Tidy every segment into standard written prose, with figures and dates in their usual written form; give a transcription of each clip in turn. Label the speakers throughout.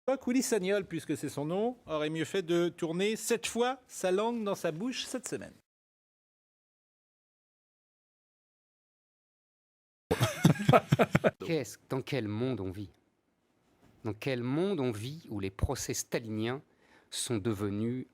Speaker 1: Willy Sagnol, puisque c'est son nom, aurait mieux fait de tourner 7 fois sa langue dans sa bouche cette semaine.
Speaker 2: Dans quel monde on vit? Dans quel monde on vit où les procès staliniens sont devenus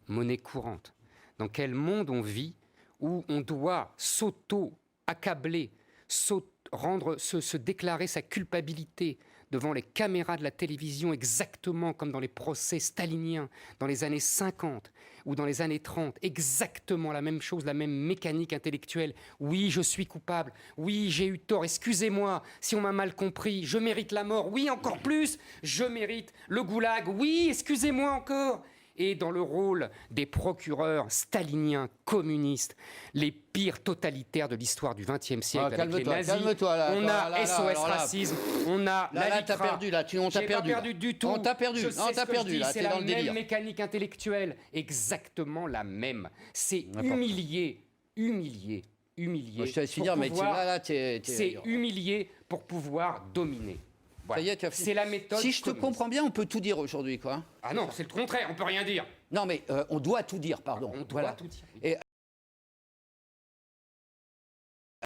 Speaker 2: monnaie courante? Dans quel monde on vit où on doit s'auto-accabler, se déclarer sa culpabilité devant les caméras de la télévision, exactement comme dans les procès staliniens dans les années 50 ou dans les années 30, exactement la même chose, la même mécanique intellectuelle. Oui, je suis coupable. Oui, j'ai eu tort. Excusez-moi si on m'a mal compris. Je mérite la mort. Oui, encore plus, je mérite le goulag. Oui, excusez-moi encore. Et dans le rôle des procureurs staliniens, communistes, les pires totalitaires de l'histoire du XXe siècle, avec les nazis, on a SOS Racisme, on a la
Speaker 3: Là, t'as perdu, là, on t'a perdu.
Speaker 2: Pas perdu du tout.
Speaker 3: On t'a perdu,
Speaker 2: Je
Speaker 3: non,
Speaker 2: sais
Speaker 3: t'as
Speaker 2: ce que
Speaker 3: perdu,
Speaker 2: je dis,
Speaker 3: là,
Speaker 2: c'est
Speaker 3: t'es
Speaker 2: la
Speaker 3: dans le
Speaker 2: même
Speaker 3: délire.
Speaker 2: mécanique intellectuelle, exactement la même. C'est humilié.
Speaker 3: Je te laisse finir, mais là,
Speaker 2: c'est humilié pour pouvoir dominer. Voilà.
Speaker 3: Ça y est,
Speaker 2: c'est la méthode.
Speaker 3: Si je te comprends bien, on peut tout dire aujourd'hui, quoi.
Speaker 2: Ah non, c'est le contraire, on peut rien dire.
Speaker 3: Non, mais on doit tout dire, pardon.
Speaker 2: On doit tout dire.
Speaker 3: Et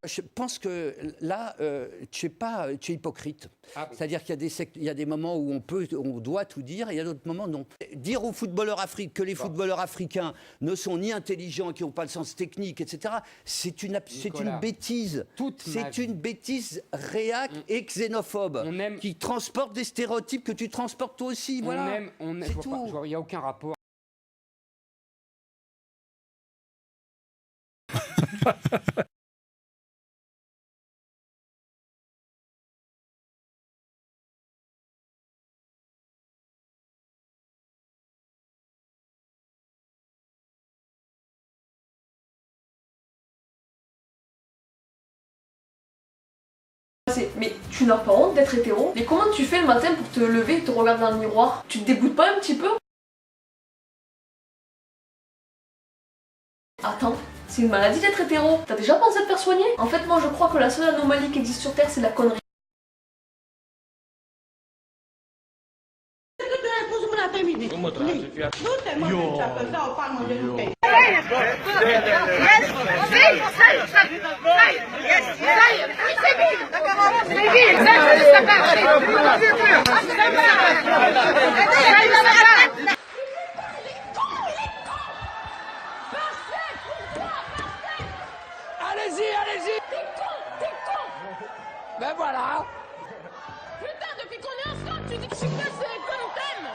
Speaker 3: je pense que là, tu es hypocrite.
Speaker 2: Ah oui.
Speaker 3: C'est-à-dire qu'il y a des moments où on doit tout dire, et il y a d'autres moments non. Dire aux footballeurs africains que les footballeurs africains ne sont ni intelligents, qui n'ont pas le sens technique, etc. C'est une bêtise. C'est une bêtise réac et xénophobe qui transporte des stéréotypes que tu transportes toi aussi. Voilà. C'est tout.
Speaker 2: Il n'y a aucun rapport.
Speaker 4: Mais tu n'as pas honte d'être hétéro? Mais comment tu fais le matin pour te lever et te regarder dans le miroir? Tu te dégoûtes pas un petit peu? Attends, c'est une maladie d'être hétéro. T'as déjà pensé à te faire soigner? En fait, moi je crois que la seule anomalie qui existe sur Terre, c'est la connerie.
Speaker 5: Allez-y. T'es con.
Speaker 3: Ben voilà.
Speaker 5: Putain, depuis qu'on est ensemble, tu dis que je suis pas c'est comme t'aimes.